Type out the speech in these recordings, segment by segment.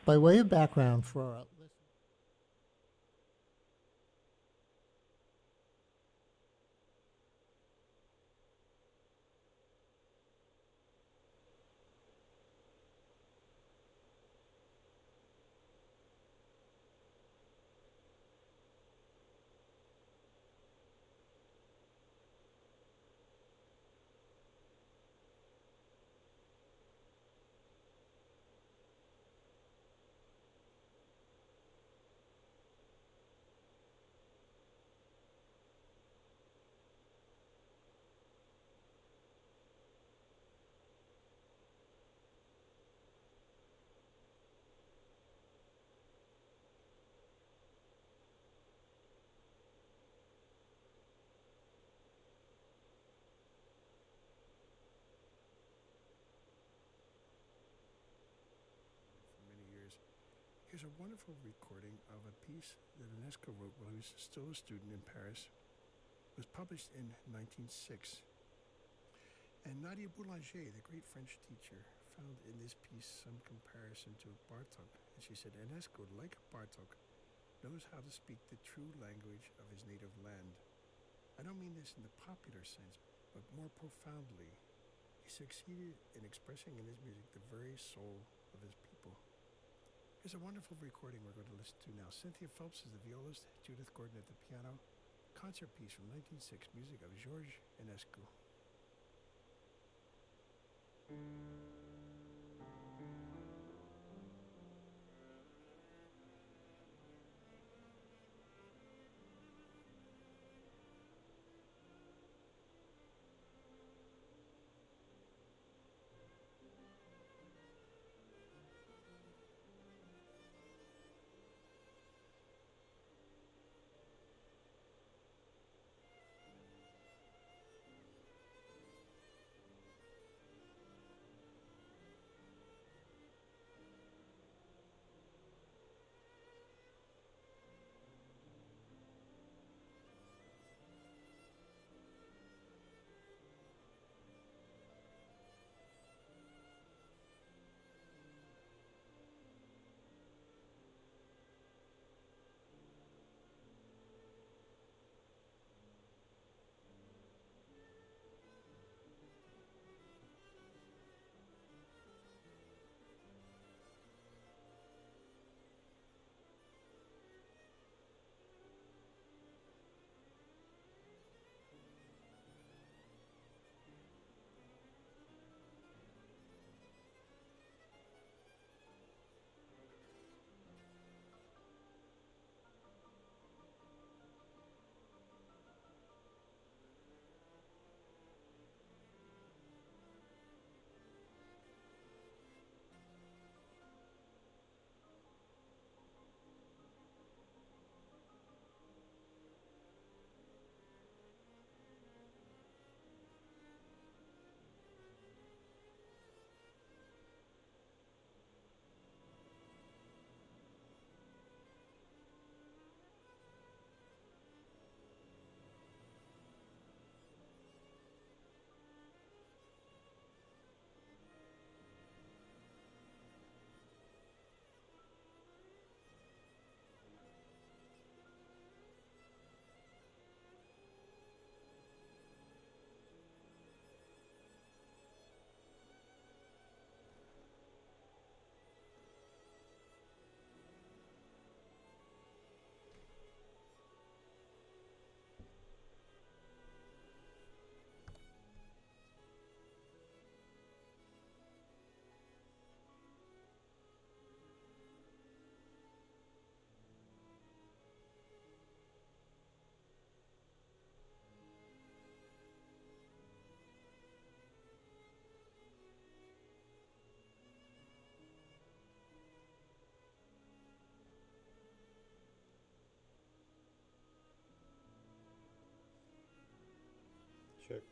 By way of background for our listeners, for many years. Here's a wonderful recording of a piece that UNESCO wrote while he was still a student in Paris. It was published in 1906. And Nadia Boulanger, the great French teacher, found in this piece some comparison to Bartok. And she said, UNESCO, like Bartok, knows how to speak the true language of his native land. I don't mean this in the popular sense, but more profoundly. He succeeded in expressing in his music the very soul of his people. Here's a wonderful recording we're going to listen to now. Cynthia Phelps is the violist, Judith Gordon at the piano. Concert piece from 1906, music of Georges Enescu. Check.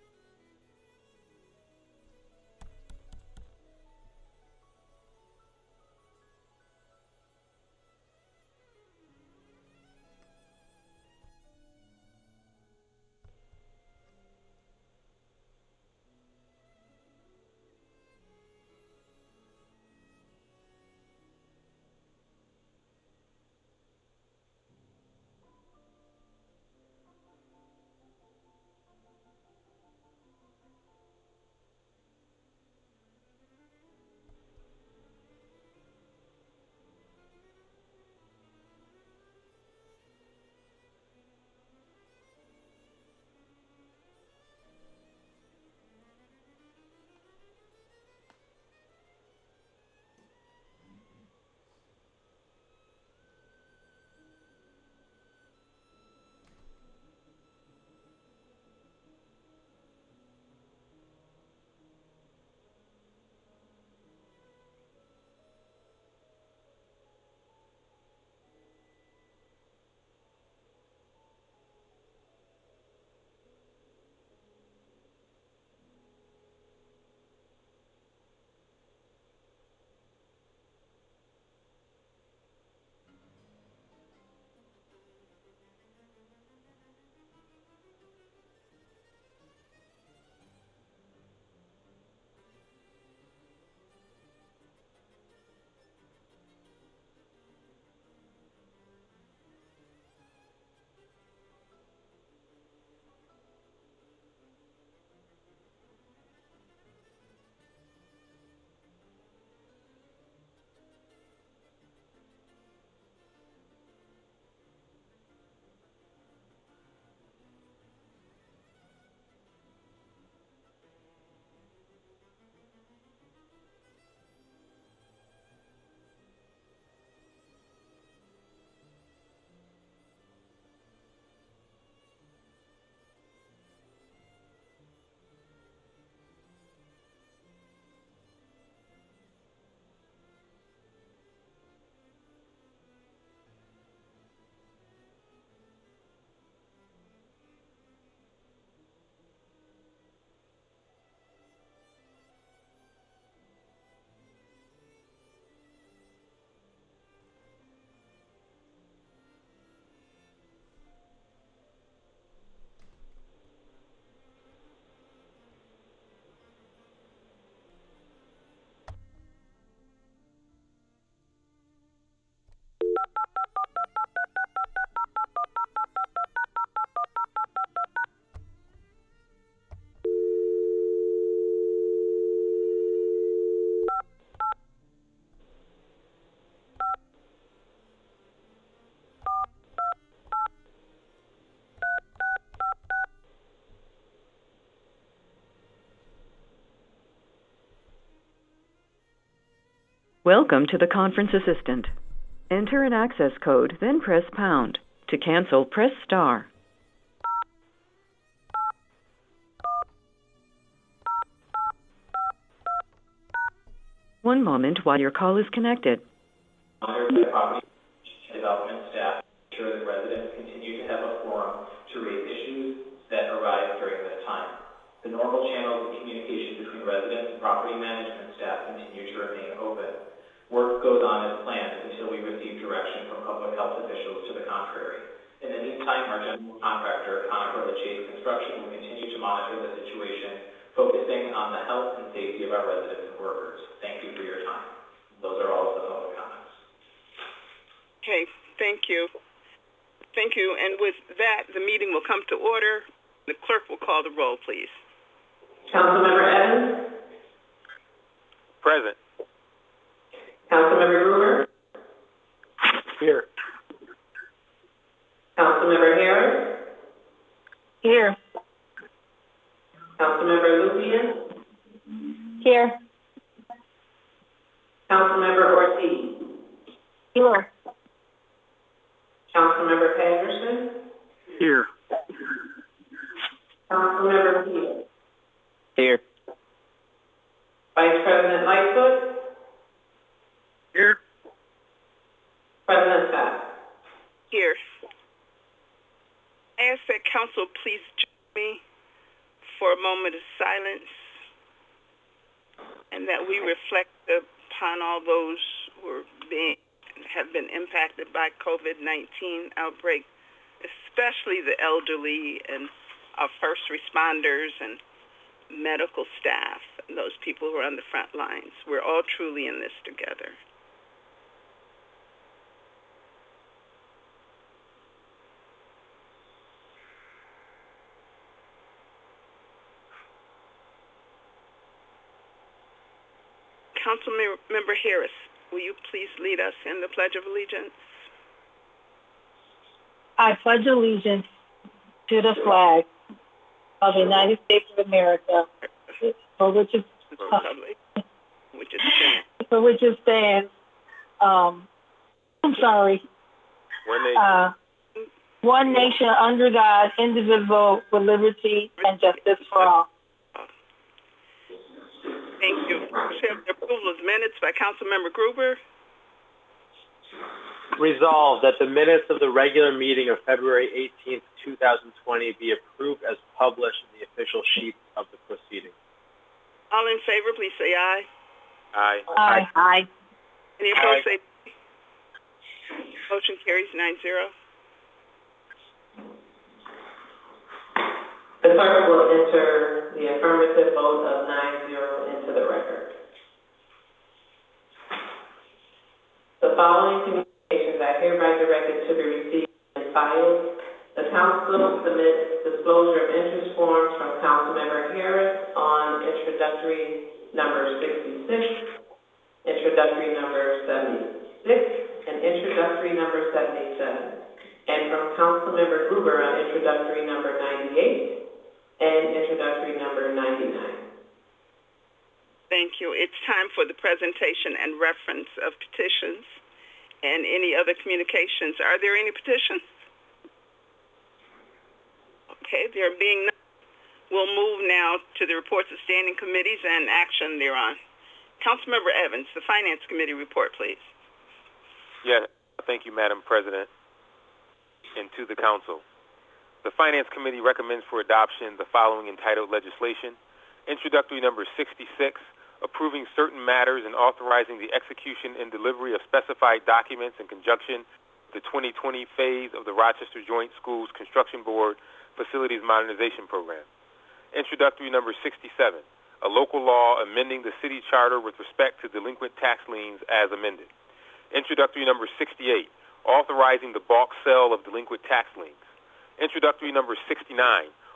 Welcome to the conference assistant. Enter an access code, then press pound. To cancel, press star. One moment while your call is connected. Monitored by property development staff, ensure that residents continue to have a forum to raise issues that arise during this time. The normal channels of communication between residents and property management staff continue to remain open. Work goes on as planned until we receive direction from public health officials to the contrary. In the meantime, our general contractor, Conifer Chase Construction, will continue to monitor the situation, focusing on the health and safety of our residents and workers. Thank you for your time. Those are all of the public comments. Okay, thank you. Thank you. And with that, the meeting will come to order. The clerk will call the roll, please. Councilmember Evans? Present. Councilmember Gruber? Here. Councilmember Harris? Here. Councilmember Lupian? Here. Councilmember Ortiz? Here. Councilmember Patterson? Here. Councilmember Peel? Here. Vice President Lightfoot? Here. President Scott? Here. I ask that council please join me for a moment of silence and that we reflect upon all those who have been impacted by COVID-19 outbreak, especially the elderly and our first responders and medical staff and those people who are on the front lines. We're all truly in this together. Councilmember Harris, will you please lead us in the Pledge of Allegiance? I pledge allegiance to the flag of the United States of America, for which it stands. One nation under God, indivisible, with liberty and justice for all. Thank you. The approval of minutes by Councilmember Gruber. Resolved that the minutes of the regular meeting of February 18th, 2020 be approved as published in the official sheet of the proceeding. All in favor, please say aye. Aye. Aye. Aye. Any opposed, say nay. Motion carries 9-0. The clerk will enter the affirmative vote of 9-0 into the record. The following communications are hereby directed to be received and filed. The council submits disclosure of interest forms from Councilmember Harris on introductory number 66, introductory number 76, and introductory number 77, and from Councilmember Gruber on introductory number 98 and introductory number 99. Thank you. It's time for the presentation and reference of petitions and any other communications. Are there any petitions? Okay, there being none, we'll move now to the reports of standing committees and action thereon. Councilmember Evans, the Finance Committee report, please. Yes, thank you, Madam President, and to the Council. The Finance Committee recommends for adoption the following entitled legislation: Introductory number 66, approving certain matters and authorizing the execution and delivery of specified documents in conjunction with the 2020 phase of the Rochester Joint Schools Construction Board Facilities Modernization Program. Introductory number 67, a local law amending the city charter with respect to delinquent tax liens as amended. Introductory number 68, authorizing the bulk sale of delinquent tax liens. Introductory number 69,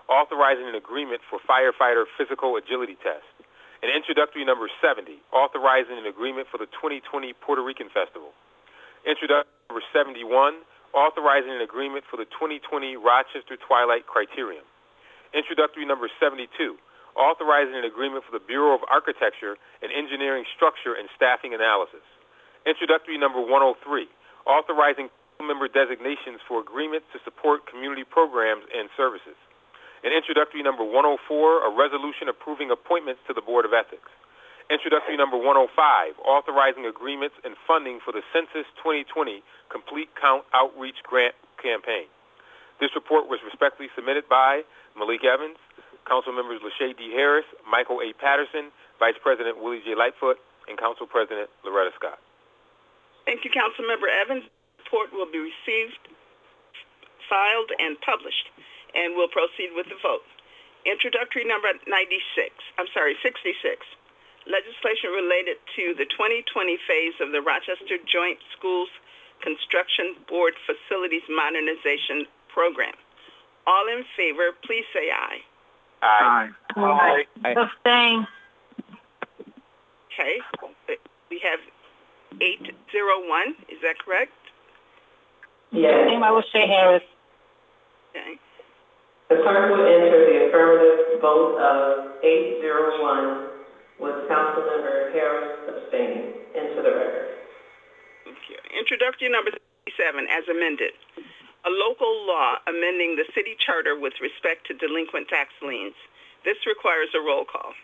authorizing an agreement for firefighter physical agility test. And introductory number 70, authorizing an agreement for the 2020 Puerto Rican Festival. Introductory number 71, authorizing an agreement for the 2020 Rochester Twilight Criterium. Introductory number 72, authorizing an agreement for the Bureau of Architecture and Engineering Structure and Staffing Analysis. Introductory number 103, authorizing member designations for agreements to support community programs and services. And introductory number 104, a resolution approving appointments to the Board of Ethics. Introductory number 105, authorizing agreements and funding for the Census 2020 Complete Count Outreach Grant Campaign. This report was respectfully submitted by Malik Evans, Council members Lachey D. Harris, Michael A. Patterson, Vice President Willie J. Lightfoot, and Council President Loretta Scott. Thank you, Councilmember Evans. The report will be received, filed, and published, and we'll proceed with the vote. Introductory number 66. Legislation related to the 2020 phase of the Rochester Joint Schools Construction Board Facilities Modernization Program. All in favor, please say aye. Aye. Aye. Abstain. Okay. We have 801. Is that correct? Yes. Name I will say Harris. Okay. The clerk will enter the affirmative vote of 801 with Councilmember Harris abstaining into the record. Okay. Introductory number 67, as amended. A local law amending the city charter with respect to delinquent tax liens. This requires a roll call.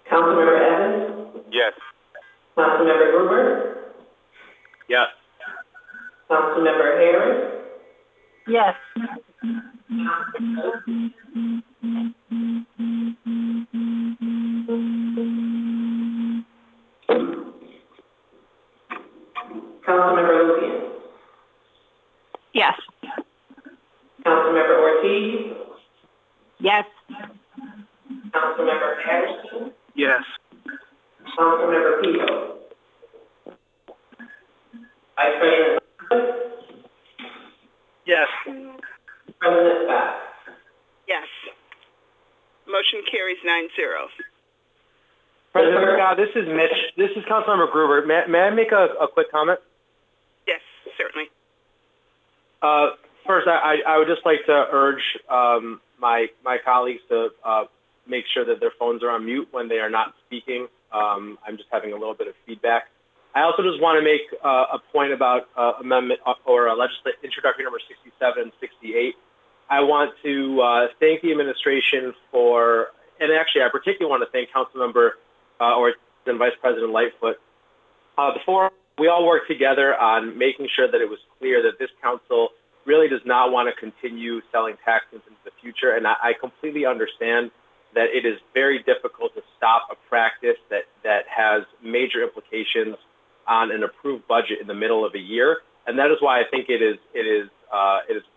Councilmember Evans? Yes. Councilmember Gruber? Yes. Councilmember Harris? Yes. Councilmember Lupian? Yes. Councilmember Ortiz? Yes. Councilmember Patterson? Yes. Councilmember Pio? Vice President Lightfoot? Yes. President Scott? Yes. Motion carries 9-0. President Scott, this is Mitch. This is Councilmember Gruber. May I make a quick comment? Yes, certainly. First, I would just like to urge my colleagues to make sure that their phones are on mute when they are not speaking. I'm just having a little bit of feedback. I also just want to make a point about amendment or introductory number 67 and 68. I want to thank the administration for, and actually I particularly want to thank Councilmember and Vice President Lightfoot. Before we all worked together on making sure that it was clear that this council really does not want to continue selling tax liens into the future, and I completely understand that it is very difficult to stop a practice that has major implications on an approved budget in the middle of a year, and that is why I think it is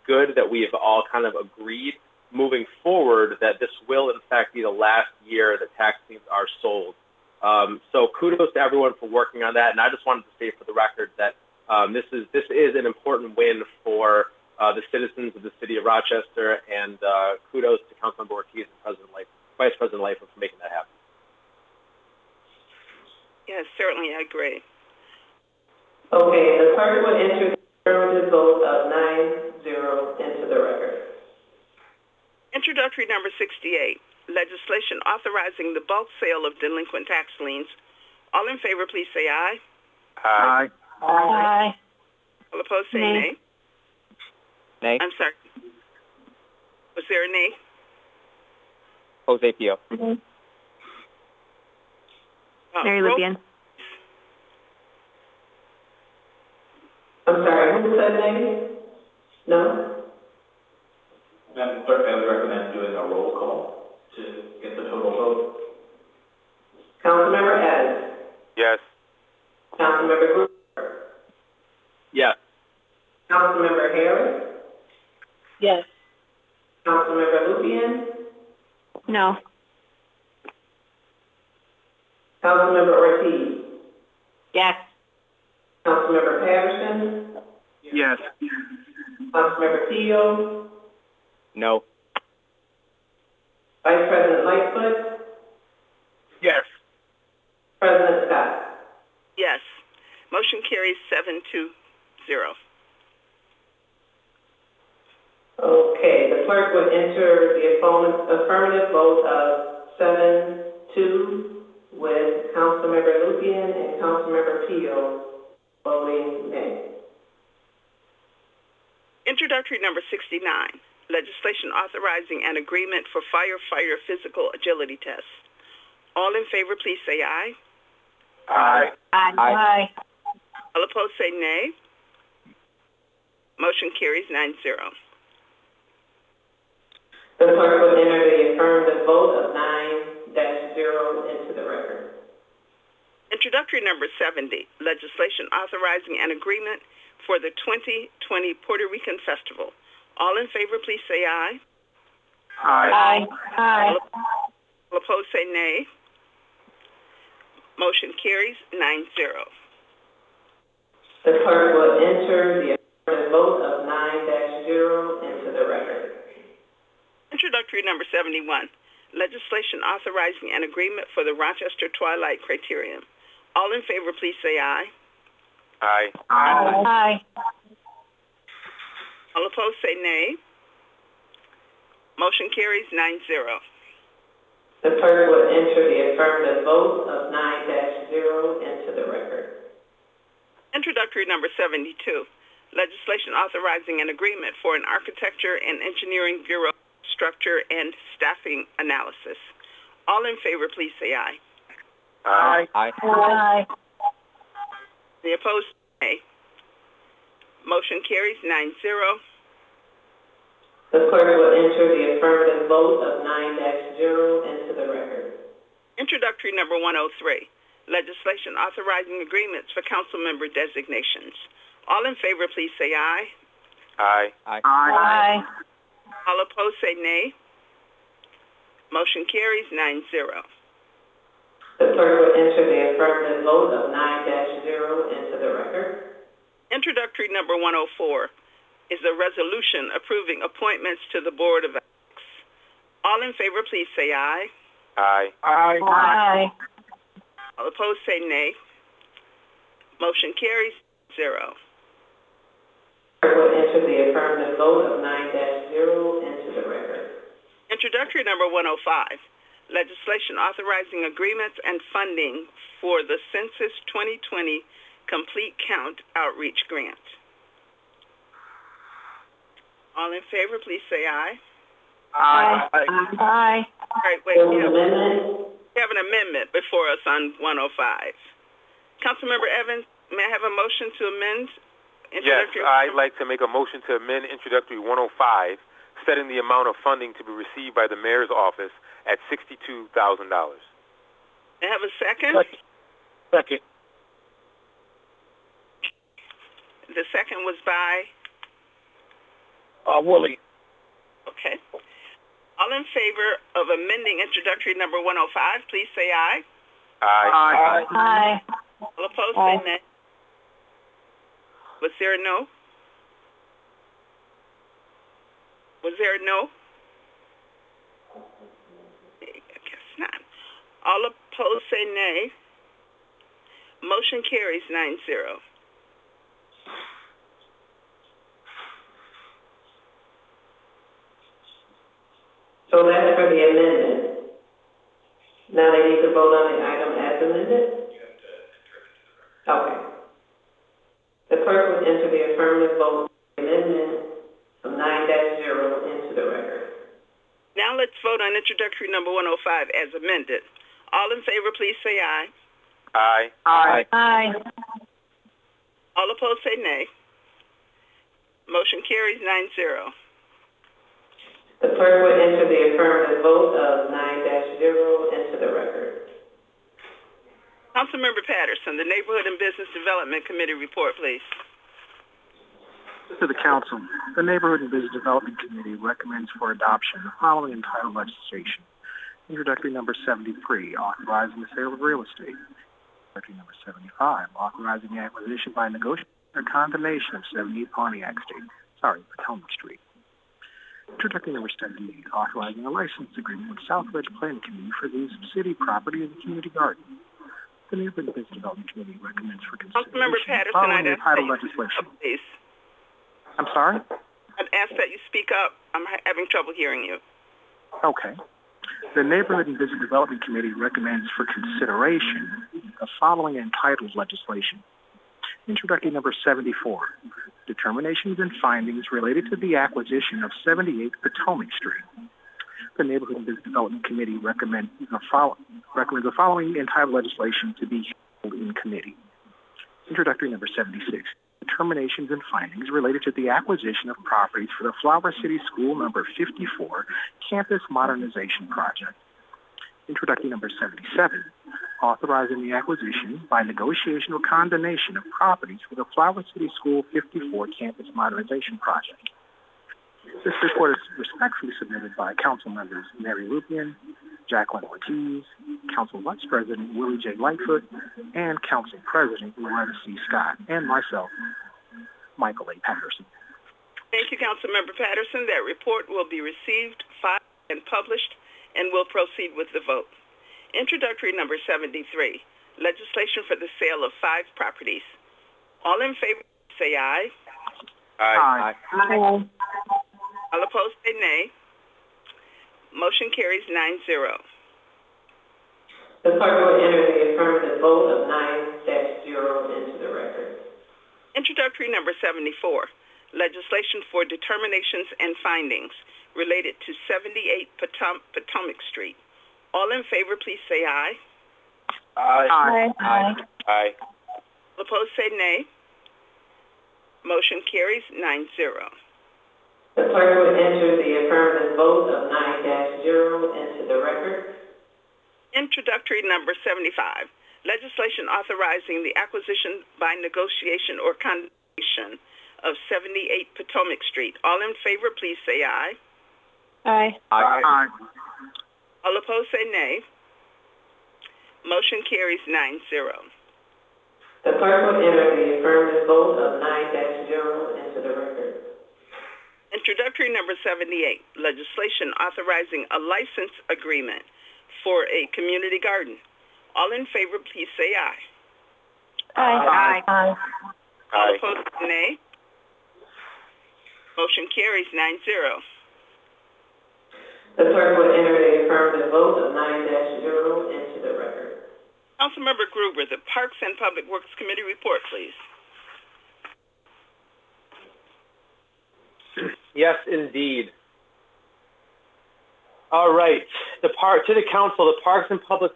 good that we have all kind of agreed moving forward that this will in fact be the last year that tax liens are sold. So kudos to everyone for working on that, and I just wanted to say for the record that this is an important win for the citizens of the city of Rochester, and kudos to Councilmember Ortiz and Vice President Lightfoot for making that happen. Yes, certainly, I agree. Okay, the clerk will enter the affirmative vote of 9-0 into the record. Introductory number 68, legislation authorizing the bulk sale of delinquent tax liens. All in favor, please say aye. Aye. Aye. All opposed, say Nay. nay. Nay. I'm sorry. Was there a nay? Jose Pio. Mary roll- Lupian. I'm sorry, who said nay? No? Madam Clerk, I would recommend doing a roll call to get the total vote. Councilmember Evans? Yes. Councilmember Gruber? Yes. Councilmember Harris? Yes. Councilmember Lupian? No. Councilmember Ortiz? Yes. Councilmember Patterson? Yes. Councilmember Pio? No. Vice President Lightfoot? Yes. President Scott? Yes. Motion carries 7-0. Okay, the clerk would enter the affirmative vote of 7-2 with Councilmember repeal, voting nay. Introductory number 69, legislation authorizing an agreement for firefighter physical agility tests. All in favor, please say aye. Aye. Aye. All opposed, say nay. Motion carries 9-0. The clerk will enter the affirmative vote of 9-0 into the record. Introductory number 70, legislation authorizing an agreement for the 2020 Puerto Rican Festival. All in favor, please say aye. Aye. All opposed, say nay. Motion carries 9-0. The clerk will enter the affirmative vote of 9-0 into the record. Introductory number 71, legislation authorizing an agreement for the Rochester Twilight Criterion. All in favor, please say aye. Aye. All opposed, say nay. Motion carries 9-0. The clerk will enter the affirmative vote of 9-0 into the record. Introductory number 72, legislation authorizing an agreement for an architecture and engineering bureau structure and staffing analysis. All in favor, please say aye. Aye. The opposed, nay. Motion carries 9-0. The clerk will enter the affirmative vote of 9-0 into the record. Introductory number 103, legislation authorizing agreements for council member designations. All in favor, please say aye. Aye. All opposed, say nay. Motion carries 9-0. The clerk will enter the affirmative vote of 9-0 into the record. Introductory number 104 is a resolution approving appointments to the Board of Ethics. All in favor, please say aye. Aye. All opposed, say nay. Motion carries 0. The clerk will enter the affirmative vote of 9-0 into the record. Introductory number 105, legislation authorizing agreements and funding for the Census 2020 Complete Count Outreach Grant. All in favor, please say aye. Aye. All right, wait, There's we an amendment. have an amendment before us on 105. Councilmember Evans, may I have a motion to amend? Yes, I'd like to make a motion to amend introductory 105, setting the amount of funding to be received by the mayor's office at $62,000. May I have a second? Second. The second was by? Woolley. Okay. All in favor of amending introductory number 105, please say aye. Aye. All opposed, say nay. Was there a no? Was there a no? I guess not. All opposed, say nay. Motion carries 9-0. So that's for the amendment. Now they need to vote on the item as amended? Okay. The clerk will enter the affirmative vote amendment of 9-0 into the record. Now let's vote on introductory number 105 as amended. All in favor, please say aye. Aye. All opposed, say nay. Motion carries 9-0. The clerk will enter the affirmative vote of 9-0 into the record. Councilmember Patterson, the Neighborhood and Business Development Committee report, please. To the Council, the Neighborhood and Business Development Committee recommends for adoption the following entitled legislation. Introductory number 73, authorizing the sale of real estate. Introductory number 75, authorizing the acquisition by negotiation or condemnation of 78 Potomac Street. Introductory number 78, authorizing a license agreement with Southwest Planning Committee for the use of city property in the community garden. The Neighborhood and Business Development Committee recommends for consideration Councilmember the Patterson, following I'd ask entitled that you legislation. speak up, please. I'm sorry? I'd ask that you speak up. I'm having trouble hearing you. Okay. The Neighborhood and Business Development Committee recommends for consideration the following entitled legislation. Introductory number 74, determinations and findings related to the acquisition of 78 Potomac Street. The Neighborhood and Business Development Committee recommends the following entitled legislation to be held in committee. Introductory number 76, determinations and findings related to the acquisition of properties for the Flower City School number 54 Campus Modernization Project. Introductory number 77, authorizing the acquisition by negotiation or condemnation of properties for the Flower City School 54 Campus Modernization Project. This report is respectfully submitted by Council members Mary Lupian, Jacqueline Ortiz, Council Vice President Willie J. Lightfoot, and Council President Loretta C. Scott, and myself, Michael A. Patterson. Thank you, Councilmember Patterson. That report will be received, filed, and published, and will proceed with the vote. Introductory number 73, legislation for the sale of 5 properties. All in favor say aye. Aye. Aye. All opposed say nay. Motion carries 9-0. The clerk will enter the affirmative vote of 9-0 into the record. Introductory number 74, legislation for determinations and findings related to 78 Potomac Street. All in favor, please say aye. Aye. Aye. Aye. All opposed say nay. Motion carries 9-0. The clerk will enter the affirmative vote of 9-0 into the record. Introductory number 75, legislation authorizing the acquisition by negotiation or condemnation of 78 Potomac Street. All in favor, please say aye. Aye. Aye. All opposed say nay. Motion carries 9-0. The clerk will enter the affirmative vote of 9-0 into the record. Introductory number 78, legislation authorizing a license agreement for a community garden. All in favor, please say aye. Aye. Aye. All opposed, nay. Motion carries 9-0. The clerk will enter the affirmative vote of 9-0 into the record. Councilmember Gruber, the Parks and Public Works Committee report, please. Yes, indeed. All right. To the Council, the Parks and Public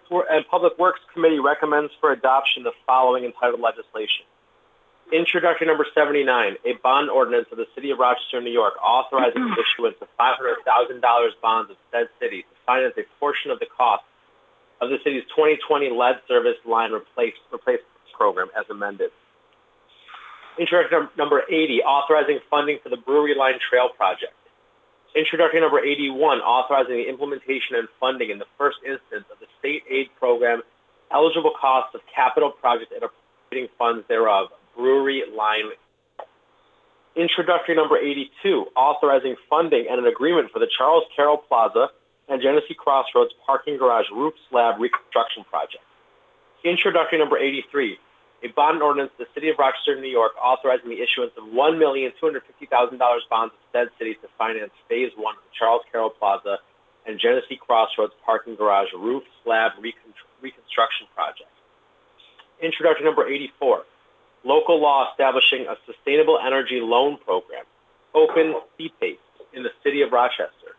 Works Committee recommends for adoption the following entitled legislation. Introductory number 79, a bond ordinance of the City of Rochester, New York, authorizing the issuance of $500,000 bonds of said city to finance a portion of the cost of the city's 2020 lead service line replacement program as amended. Introductory number 80, authorizing funding for the Brewery Line Trail project. Introductory number 81, authorizing the implementation and funding in the first instance of the state aid program eligible costs of capital projects and appropriating funds thereof, Brewery Line. Introductory number 82, authorizing funding and an agreement for the Charles Carroll Plaza and Genesee Crossroads parking garage roof slab reconstruction project. Introductory number 83, a bond ordinance of the City of Rochester, New York, authorizing the issuance of $1,250,000 bonds of said city to finance Phase 1 of the Charles Carroll Plaza and Genesee Crossroads parking garage roof slab reconstruction project. Introductory number 84, local law establishing a sustainable energy loan program, open CPACE, in the City of Rochester.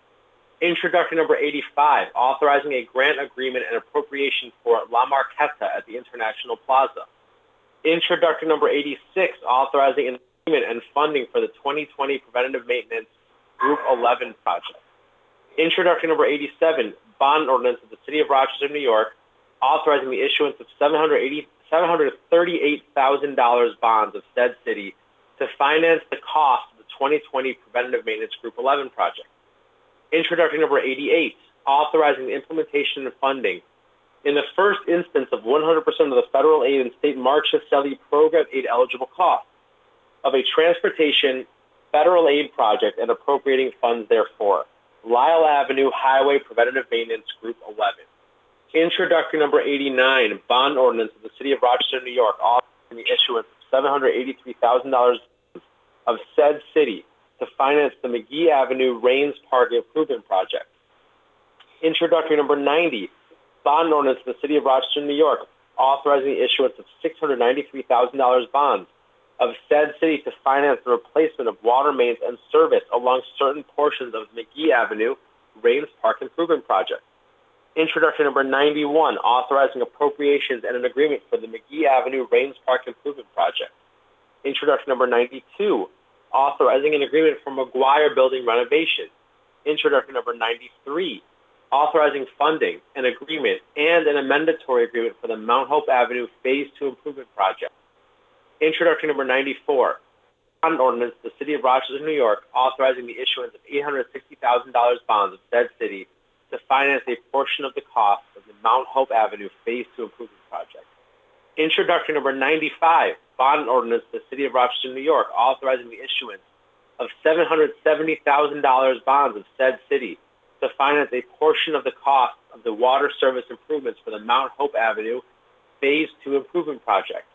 Introductory number 85, authorizing a grant agreement and appropriation for La Marqueta at the International Plaza. Introductory number 86, authorizing an agreement and funding for the 2020 Preventative Maintenance Group 11 project. Introductory number 87, bond ordinance of the City of Rochester, New York, authorizing the issuance of $738,000 bonds of said city to finance the cost of the 2020 Preventative Maintenance Group 11 project. Introductory number 88, authorizing the implementation and funding in the first instance of 100% of the federal aid and state March-Selly program aid eligible costs of a transportation federal aid project and appropriating funds therefor, Lyle Avenue Highway Preventative Maintenance Group 11. Introductory number 89, bond ordinance of the City of Rochester, New York, authorizing the issuance of $783,000 of said city to finance the McGee Avenue Rains Park Improvement Project. Introductory number 90, bond ordinance of the City of Rochester, New York, authorizing the issuance of $693,000 bonds of said city to finance the replacement of water mains and service along certain portions of McGee Avenue, Rains Park Improvement Project. Introduction number 91, authorizing appropriations and an agreement for the McGee Avenue, Rains Park Improvement Project. Introduction number 92, authorizing an agreement for McGuire Building renovation. Introduction number 93, authorizing funding, an agreement, and an amendatory agreement for the Mount Hope Avenue Phase 2 Improvement Project. Introduction number 94, bond ordinance, the City of Rochester, New York, authorizing the issuance of $860,000 bonds of said city to finance a portion of the cost of the Mount Hope Avenue Phase 2 Improvement Project. Introduction number 95, bond ordinance, the City of Rochester, New York, authorizing the issuance of $770,000 bonds of said city to finance a portion of the cost of the water service improvements for the Mount Hope Avenue Phase 2 Improvement Project.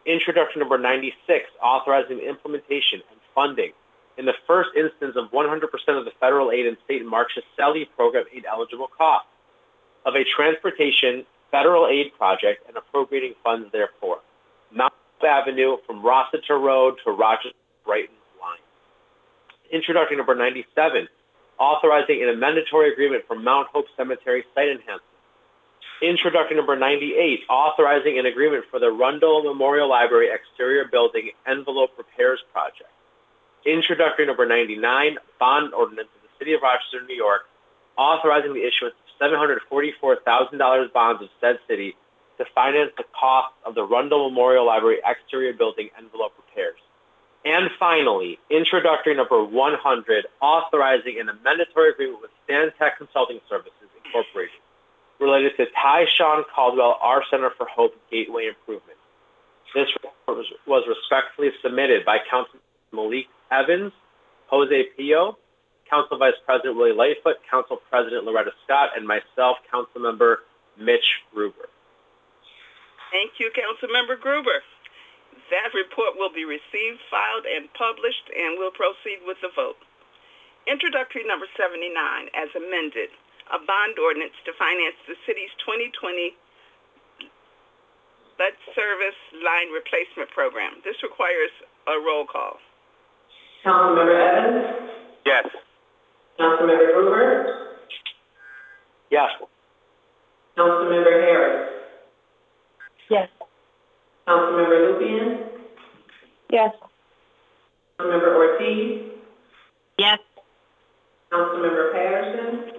Introduction number 96, authorizing the implementation and funding in the first instance of 100% of the federal aid and state Marchicelli program aid eligible costs of a transportation federal aid project and appropriating funds therefore. Mount Hope Avenue from Rochester Road to Rochester Brighton line. Introduction number 97, authorizing an amendatory agreement for Mount Hope Cemetery site enhancement. Introduction number 98, authorizing an agreement for the Rundle Memorial Library exterior building envelope repairs project. Introductory number 99, bond ordinance of the City of Rochester, New York, authorizing the issuance of $744,000 bonds of said city to finance the cost of the Rundle Memorial Library exterior building envelope repairs. And finally, introductory number 100, authorizing an amendatory agreement with Stantec Consulting Services, Incorporated, related to Tyshawn Caldwell R Center for Hope Gateway Improvement. This report was respectfully submitted by Councilman Malik Evans, Jose Pio, Council Vice President Willie Lightfoot, Council President Loretta Scott, and myself, Councilmember Mitch Gruber. Thank you, Councilmember Gruber. That report will be received, filed, and published, and we'll proceed with the vote. Introductory number 79, as amended, a bond ordinance to finance the city's 2020 lead service line replacement program. This requires a roll call. Councilmember Evans? Yes. Councilmember Gruber? Yes. Councilmember Harris? Yes. Councilmember Lupian? Yes. Councilmember Ortiz? Yes. Councilmember Patterson?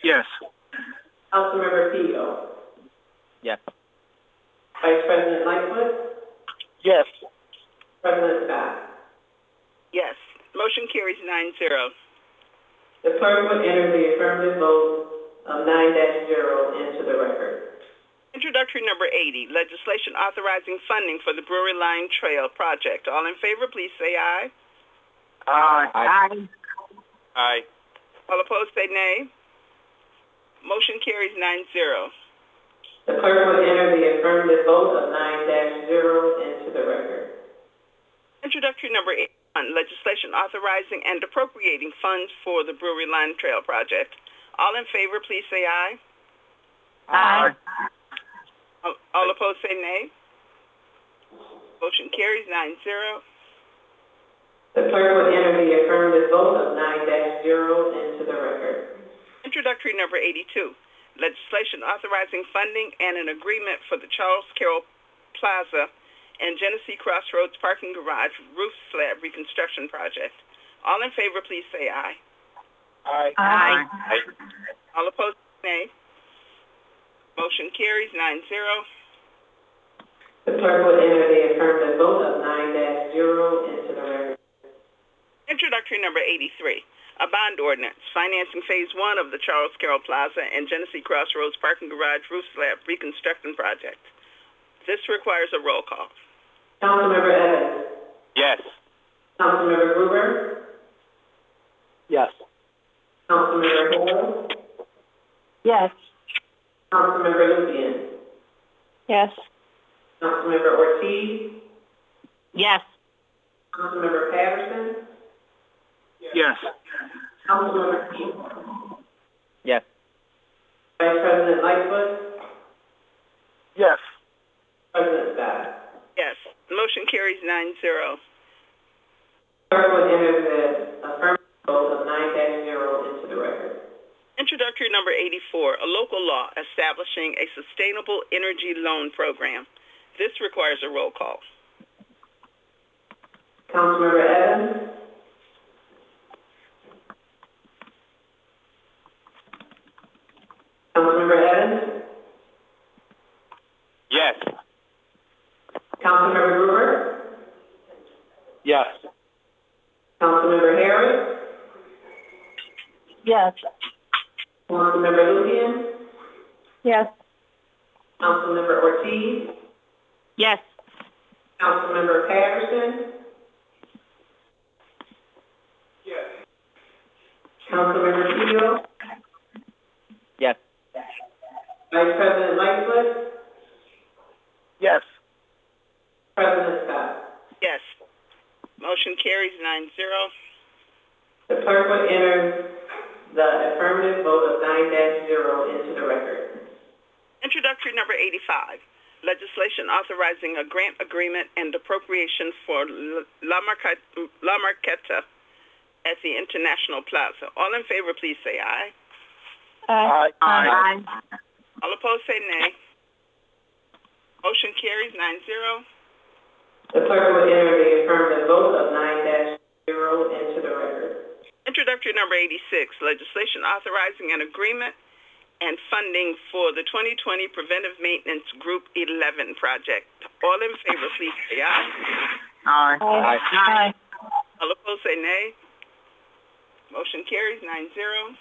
Yes. Councilmember Pio? Yes. Vice President Lightfoot? Yes. President Scott? Yes. Motion carries 9-0. The clerk will enter the affirmative vote of 9-0 into the record. Introductory number 80, legislation authorizing funding for the Brewery Line Trail project. All in favor, please say aye. Aye. Aye. Aye. All opposed, say nay. Motion carries 9-0. The clerk will enter the affirmative vote of 9-0 into the record. Introductory number 81, legislation authorizing and appropriating funds for the Brewery Line Trail project. All in favor, please say aye. Aye. All opposed, say nay. Motion carries 9-0. The clerk will enter the affirmative vote of 9-0 into the record. Introductory number 82, legislation authorizing funding and an agreement for the Charles Carroll Plaza and Genesee Crossroads Parking Garage roof slab reconstruction project. All in favor, please say aye. Aye. Aye. Aye. All opposed, nay. Motion carries 9-0. The clerk will enter the affirmative vote of 9-0 into the record. Introductory number 83, a bond ordinance financing Phase 1 of the Charles Carroll Plaza and Genesee Crossroads Parking Garage roof slab reconstruction project. This requires a roll call. Councilmember Evans? Yes. Councilmember Gruber? Yes. Councilmember Harris? Yes. Councilmember Lupian? Yes. Councilmember Ortiz? Yes. Councilmember Patterson? Yes. Councilmember Pio? Yes. Vice President Lightfoot? Yes. 9-0. Clerk will enter the affirmative vote of 9-0 into the record. Introductory number 84, a local law establishing a sustainable energy loan program. This requires a roll call. Councilmember Evans. Councilmember Evans. Yes. Councilmember Gruber. Yes. Councilmember Harris. Yes. Councilmember Lupian. Yes. Councilmember Ortiz. Yes. Councilmember Patterson. Yes. Councilmember Teo. Yes. Vice President Lightfoot. Yes. President Scott. Yes. Motion carries 9-0. The clerk will enter the affirmative vote of 9-0 into the record. Introductory number 85, legislation authorizing a grant agreement and appropriation for La Marqueta at the International Plaza. All in favor, please say aye. Aye. Aye. All opposed, say nay. Motion carries 9-0. The clerk will enter the affirmative vote of 9-0 into the record. Introductory number 86, legislation authorizing an agreement and funding for the 2020 Preventive Maintenance Group 11 project. All in favor, please say aye. Aye. Aye. All opposed, say nay. Motion carries 9-0.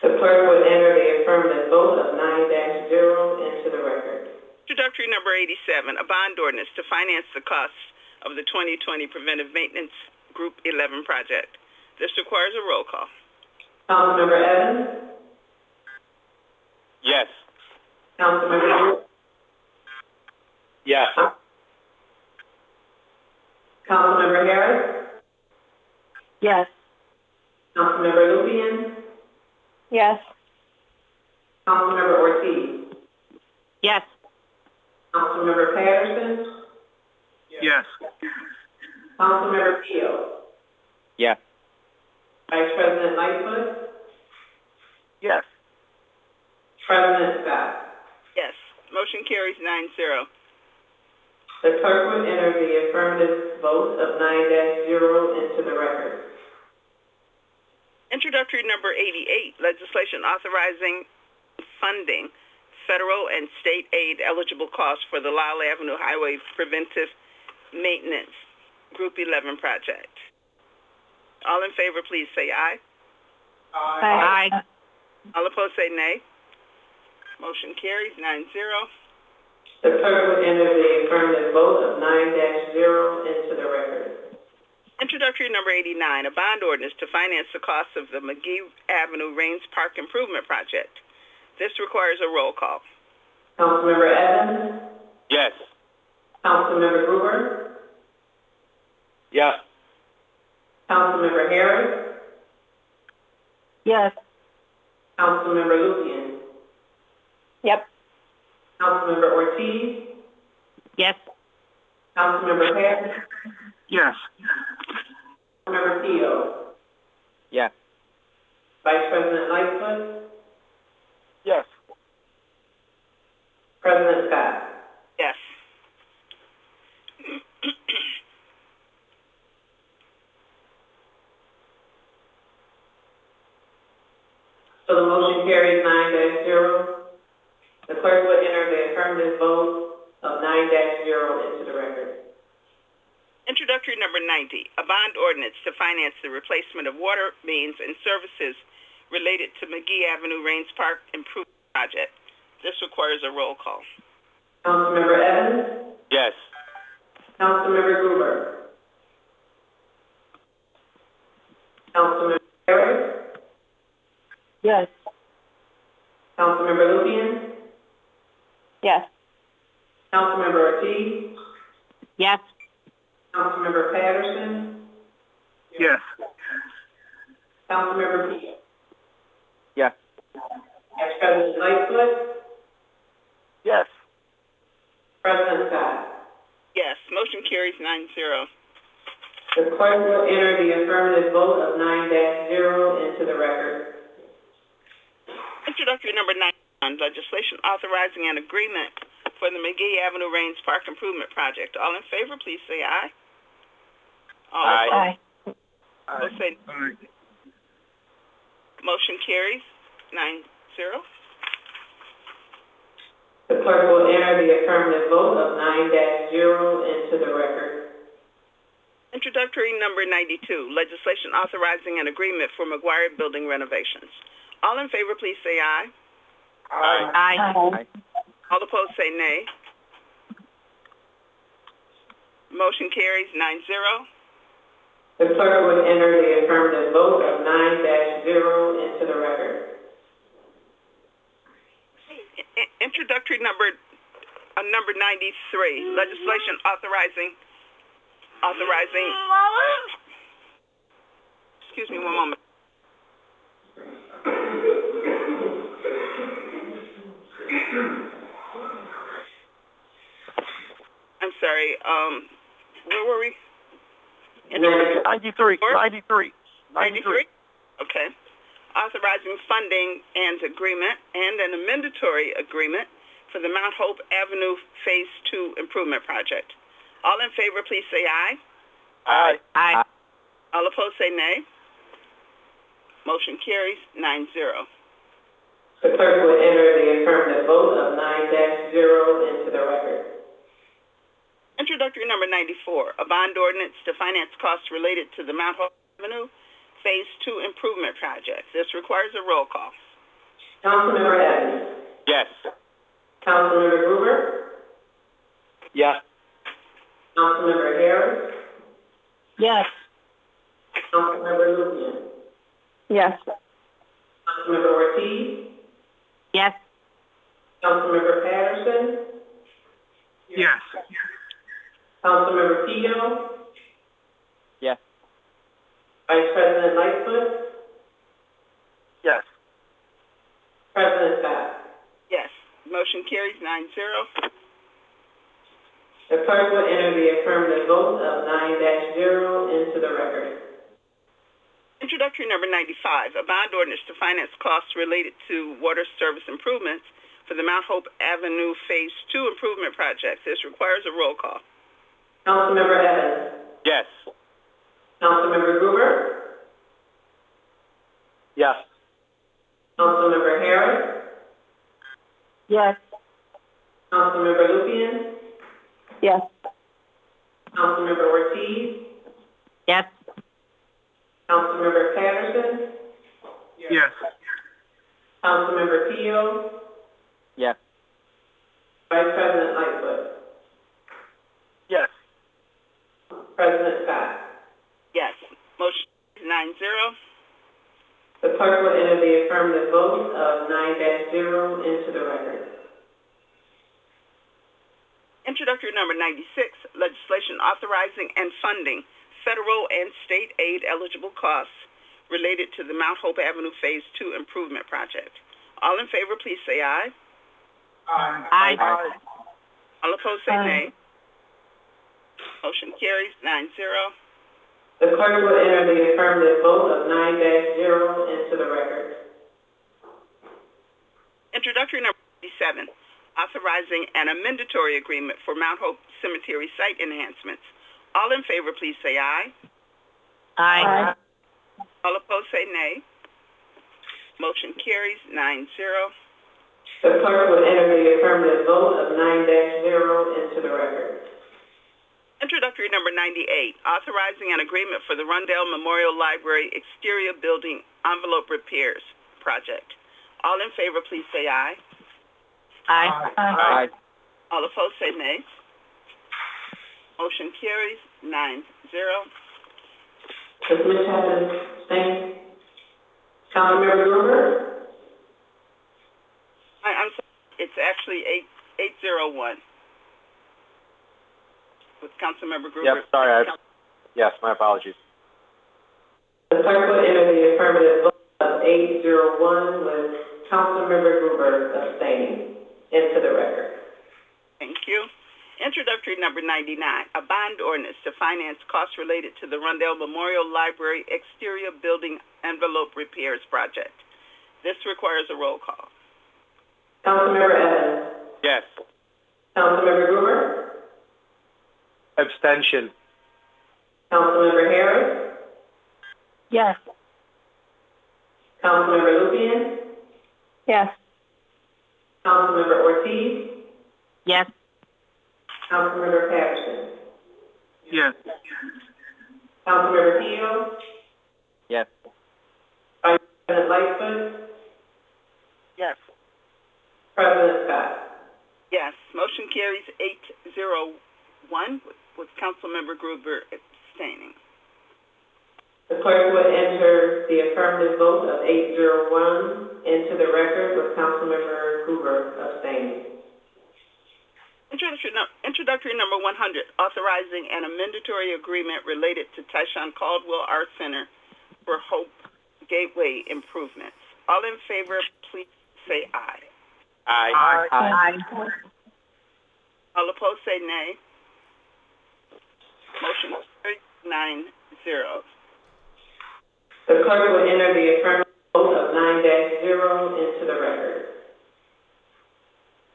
The clerk will enter the affirmative vote of 9-0 into the record. Introductory number 87, a bond ordinance to finance the costs of the 2020 Preventive Maintenance Group 11 project. This requires a roll call. Councilmember Evans. Yes. Councilmember Gruber. Yes. Councilmember Harris. Yes. Councilmember Lupian. Yes. Councilmember Ortiz. Yes. Councilmember Patterson. Yes. Councilmember Teo. Yes. Vice President Lightfoot. Yes. President Scott. Yes. Motion carries 9-0. The clerk will enter the affirmative vote of 9-0 into the record. Introductory number 88, legislation authorizing funding federal and state aid eligible costs for the Lyle Avenue Highway Preventive Maintenance Group 11 project. All in favor, please say aye. Aye. All opposed, say nay. Motion carries 9-0. The clerk will enter the affirmative vote of 9-0 into the record. Introductory number 89, a bond ordinance to finance the cost of the McGee Avenue Rains Park Improvement Project. This requires a roll call. Councilmember Evans. Yes. Councilmember Gruber. Yes. Councilmember Harris. Yes. Councilmember Lupian. Yep. Councilmember Ortiz. Yes. Councilmember Patterson. Yes. Councilmember Teo. Yes. Vice President Lightfoot. Yes. President Scott. Yes. So the motion carries 9-0. The clerk will enter the affirmative vote of 9-0 into the record. Introductory number 90, a bond ordinance to finance the replacement of water mains and services related to McGee Avenue Rains Park Improvement Project. This requires a roll call. Councilmember Evans. Yes. Councilmember Gruber. Councilmember Harris. Yes. Councilmember Lupian. Yes. Councilmember Ortiz. Yes. Councilmember Patterson. Yes. Councilmember Teo. Yes. Vice President Lightfoot. Yes. President Scott. Yes. Motion Motion carries 9-0. The clerk will enter the affirmative vote of 9-0 into the record. Introductory number 91, legislation authorizing an agreement for the McGee Avenue Range Park Improvement Project. All in favor, please say aye. All Aye. opposed, say motion carries 9-0. The clerk will enter the affirmative vote of 9-0 into the record. Introductory number 92, legislation authorizing an agreement for McGuire Building renovations. All in favor, please say aye. Aye. Aye. All opposed, say nay. Motion carries 9-0. The clerk will enter the affirmative vote of 9-0 into the record. Introductory number 93, legislation authorizing. Excuse me one moment. I'm sorry. Where were we? 93. 93. 93? Okay. Authorizing funding and agreement and an amendatory agreement for the Mount Hope Avenue Phase 2 Improvement Project. All in favor, please say aye. Aye. Aye. All opposed, say nay. Motion carries 9-0. The clerk will enter the affirmative vote of 9-0 into the record. Introductory number 94, a bond ordinance to finance costs related to the Mount Hope Avenue Phase 2 Improvement Project. This requires a roll call. Councilmember Evans. Yes. Councilmember Gruber. Yes. Councilmember Harris. Yes. Councilmember Lupian. Yes. Councilmember Ortiz. Yes. Councilmember Patterson. Yes. Councilmember Pio. Yes. Vice President Lightfoot. Yes. President Scott. Yes. Motion carries 9-0. The clerk will enter the affirmative vote of 9-0 into the record. Introductory number 95, a bond ordinance to finance costs related to water service improvements for the Mount Hope Avenue Phase 2 Improvement Project. This requires a roll call. Councilmember Evans. Yes. Councilmember Gruber. Yes. Councilmember Harris. Yes. Councilmember Lupian. Yes. Councilmember Ortiz. Yes. Councilmember Patterson. Yes. Councilmember Pio. Yes. Vice President Lightfoot. Yes. President Scott. Yes. Motion is 9-0. The clerk will enter the affirmative vote of 9-0 into the record. Introductory number 96, legislation authorizing and funding federal and state aid eligible costs related to the Mount Hope Avenue Phase 2 Improvement Project. All in favor, please say aye. Aye. Aye. All opposed, say nay. Motion carries 9-0. The clerk will enter the affirmative vote of 9-0 into the record. Introductory number 57, authorizing an amendatory agreement for Mount Hope Cemetery site enhancements. All in favor, please say aye. Aye. All opposed, say nay. Motion carries 9-0. The clerk will enter the affirmative vote of 9-0 into the record. Introductory number 98, authorizing an agreement for the Rundell Memorial Library exterior building envelope repairs project. All in favor, please say aye. Aye. Aye. All opposed, say nay. Motion carries 9-0. Ms. Mitch has been abstained. Councilmember Gruber. I'm sorry, it's actually 801 with Councilmember Gruber. Yep, sorry. Yes, my apologies. The clerk will enter the affirmative vote of 801 with Councilmember Gruber abstaining into the record. Thank you. Introductory number 99, a bond ordinance to finance costs related to the Rundell Memorial Library exterior building envelope repairs project. This requires a roll call. Councilmember Evans. Yes. Councilmember Gruber. Abstention. Councilmember Harris. Yes. Councilmember Lupian. Yes. Councilmember Ortiz. Yes. Councilmember Patterson. Yes. Councilmember Keo. Yes. Vice President Lightfoot. Yes. President Scott. Yes, motion carries 801 with Councilmember Gruber abstaining. The clerk will enter the affirmative vote of 801 into the record with Councilmember Gruber abstaining. Introductory number 100, authorizing an amendatory agreement related to Tyshawn Caldwell Art Center for Hope Gateway improvements. All in favor, please say aye. Aye. Aye. All opposed, say nay. Motion carries 9-0. The clerk will enter the affirmative vote of 9-0 into the record.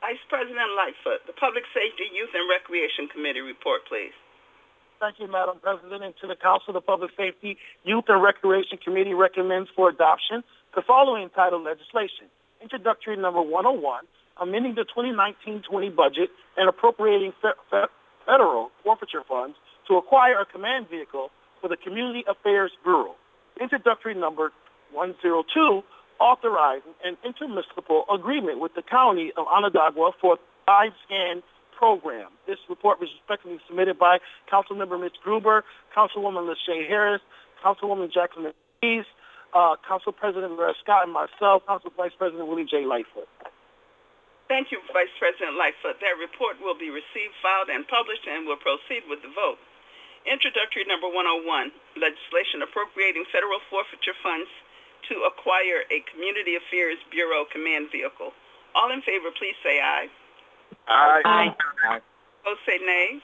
Vice President Lightfoot, the Public Safety, Youth, and Recreation Committee report, please. Thank you, Madam President. And to the Council, the Public Safety, Youth, and Recreation Committee recommends for adoption the following entitled legislation. Introductory number 101, amending the 2019-20 budget and appropriating federal forfeiture funds to acquire a command vehicle for the Community Affairs Bureau. Introductory number 102, authorizing an intermunicipal agreement with the County of Onondaga for a side-scan program. This report was respectfully submitted by Councilmember Mitch Gruber, Councilwoman LaShae Harris, Councilwoman Jacqueline Ortiz, Council President Mayor Scott, and myself, Council Vice President Willie J. Lightfoot. Thank you, Vice President Lightfoot. That report will be received, filed, and published, and will proceed with the vote. Introductory number 101, legislation appropriating federal forfeiture funds to acquire a Community Affairs Bureau command vehicle. All in favor, please say aye. Aye. Aye. Opposed, say nay.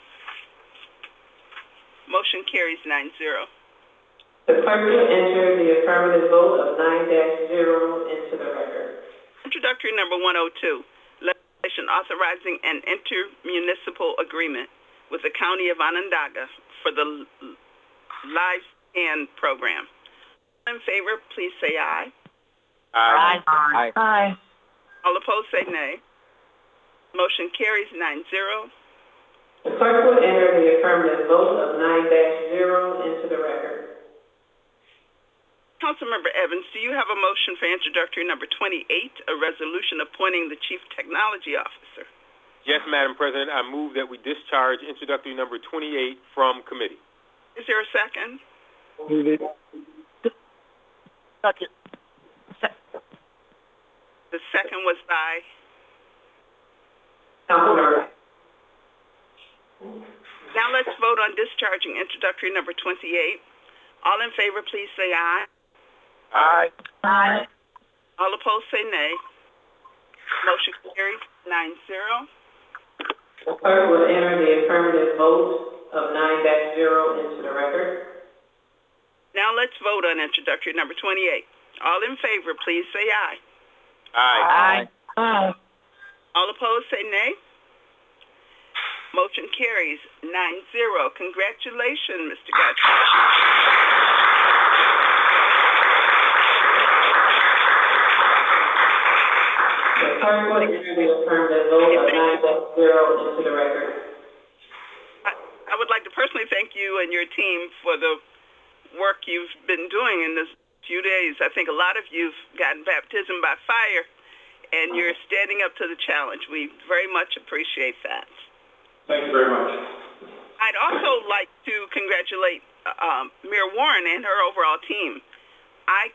Motion carries 9-0. The clerk will enter the affirmative vote of 9-0 into the record. Introductory number 102, legislation authorizing an intermunicipal agreement with the County of Onondaga for the Live Scan program. All in favor, please say aye. Aye. Aye. Aye. All opposed, say nay. Motion carries 9-0. The clerk will enter the affirmative vote of 9-0 into the record. Councilmember Evans, do you have a motion for introductory number 28, a resolution appointing the Chief Technology Officer? Yes, Madam President. I move that we discharge introductory number 28 from committee. Is there a second? Move it. Second. The second was by? Councilmember. Now let's vote on discharging introductory number 28. All in favor, please say aye. Aye. Aye. All opposed, say nay. Motion carries 9-0. The clerk will enter the affirmative vote of 9-0 into the record. Now let's vote on introductory number 28. All in favor, please say aye. Aye. Aye. All opposed, say nay. Motion carries 9-0. Congratulations, Mr. Godfrey. The clerk will enter the affirmative vote of 9-0 into the record. I would like to personally thank you and your team for the work you've been doing in this few days. I think a lot of you've gotten baptism by fire, and you're standing up to the challenge. We very much appreciate that. Thank you very much. I'd also like to congratulate Mayor Warren and her overall team. I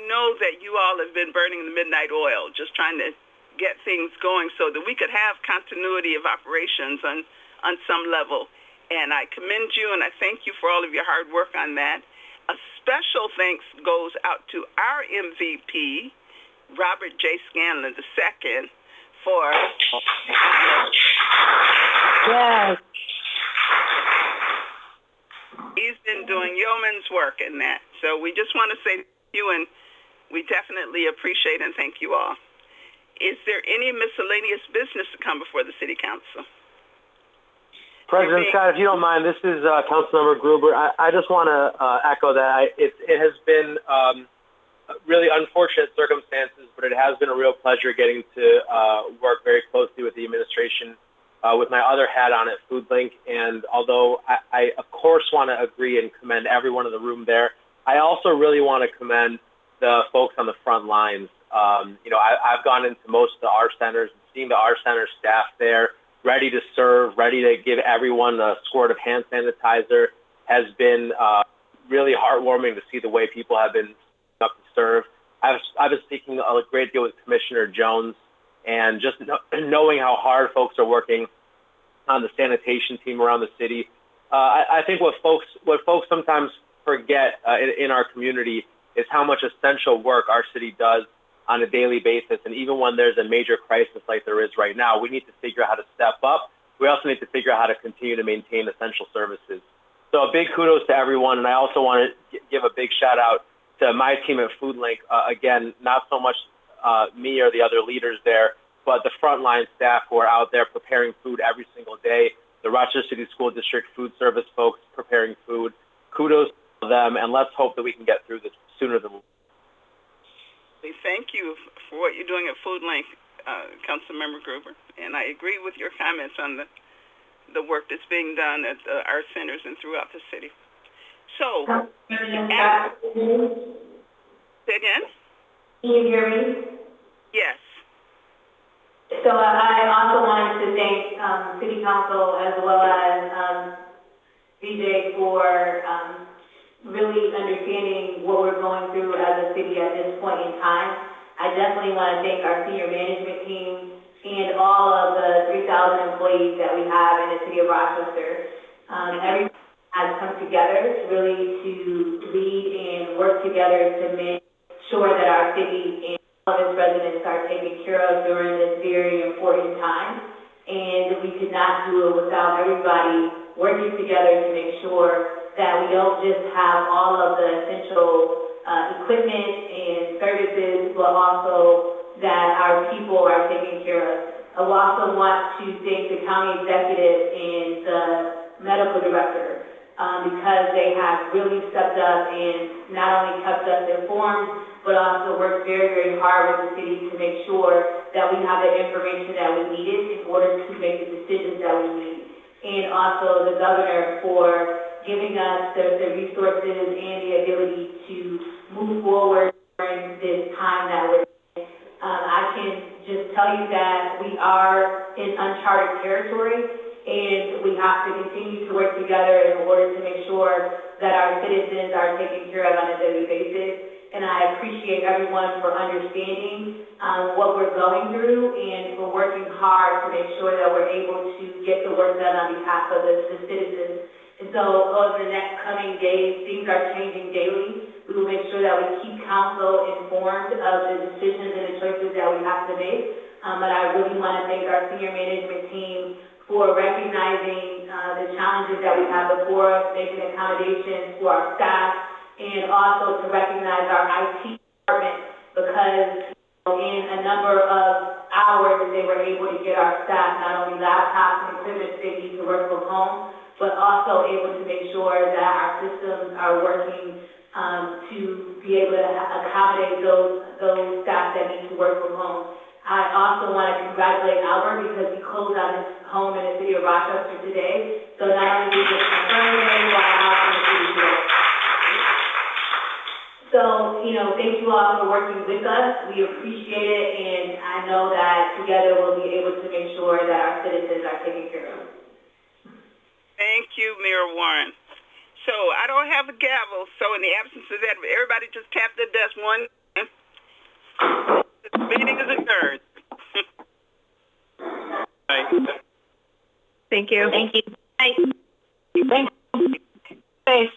know that you all have been burning the midnight oil, just trying to get things going so that we could have continuity of operations on some level. And I commend you and I thank you for all of your hard work on that. A special thanks goes out to our MVP, Robert J. Scanlon II, for Yes. doing yeoman's work in that. So we just want to say thank you, and we definitely appreciate and thank you all. Is there any miscellaneous business to come before the City Council? President Scott, if you don't mind, this is Councilmember Gruber. I just want to echo that. It has been really unfortunate circumstances, but it has been a real pleasure getting to work very closely with the administration with my other hat on at FoodLink. And although I of course want to agree and commend everyone in the room there, I also really want to commend the folks on the front lines. I've gone into most of the R centers and seen the R center staff there, ready to serve, ready to give everyone a squirt of hand sanitizer. Has been really heartwarming to see the way people have been up to serve. I've been speaking a great deal with Commissioner Jones, and just knowing how hard folks are working on the sanitation team around the city. I think what folks sometimes forget in our community is how much essential work our city does on a daily basis. And even when there's a major crisis like there is right now, we need to figure out how to step up. We also need to figure out how to continue to maintain essential services. So a big kudos to everyone. And I also want to give a big shout out to my team at FoodLink. Again, not so much me or the other leaders there, but the frontline staff who are out there preparing food every single day. The Rochester City School District food service folks preparing food. Kudos to them, and let's hope that we can get through this sooner than later. We thank you for what you're doing at FoodLink, Councilmember Gruber, and I agree with your comments on the work that's being done at our centers and throughout the city. So, say again? Can you hear me? Yes. So I also wanted to thank City Council as well as VJ for really understanding what we're going through as a city at this point in time. I definitely want to thank our senior management team and all of the 3,000 employees that we have in the city of Rochester. Everyone has come together really to lead and work together to make sure that our city and all of its residents are taken care of during this very important time. And we could not do it without everybody working together to make sure that we don't just have all of the essential equipment and services, but also that our people are taken care of. I also want to thank the county executive and the medical director because they have really stepped up and not only kept us informed, but also worked very, very hard with the city to make sure that we have the information that we needed in order to make the decisions that we need. And also the governor for giving us the resources and the ability to move forward during this time that we're in. I can just tell you that we are in uncharted territory, and we have to continue to work together in order to make sure that our citizens are taken care of on a daily basis. And I appreciate everyone for understanding what we're going through and for working hard to make sure that we're able to get the work done on behalf of the citizens. And so over the next coming days, things are changing daily. We will make sure that we keep council informed of the decisions and the choices that we have to make. But I really want to thank our senior management team for recognizing the challenges that we have before us, making accommodations for our staff, and also to recognize our IT department because in a number of hours they were able to get our staff not only laptops and equipment they need to work from home, but also able to make sure that our systems are working to be able to accommodate those staff that need to work from home. I also want to congratulate Albert because he closed on his home in the city of Rochester today. So not only did we just confirm him, but also in the city today. So, thank you all for working with us. We appreciate it, and I know that together we'll be able to make sure that our citizens are taken care of. Thank you, Mayor Warren. So I don't have a gavel, so in the absence of that, everybody just tap their desk one. This meeting is adjourned. Thank you. Thank you. Bye. Thank you. Thanks.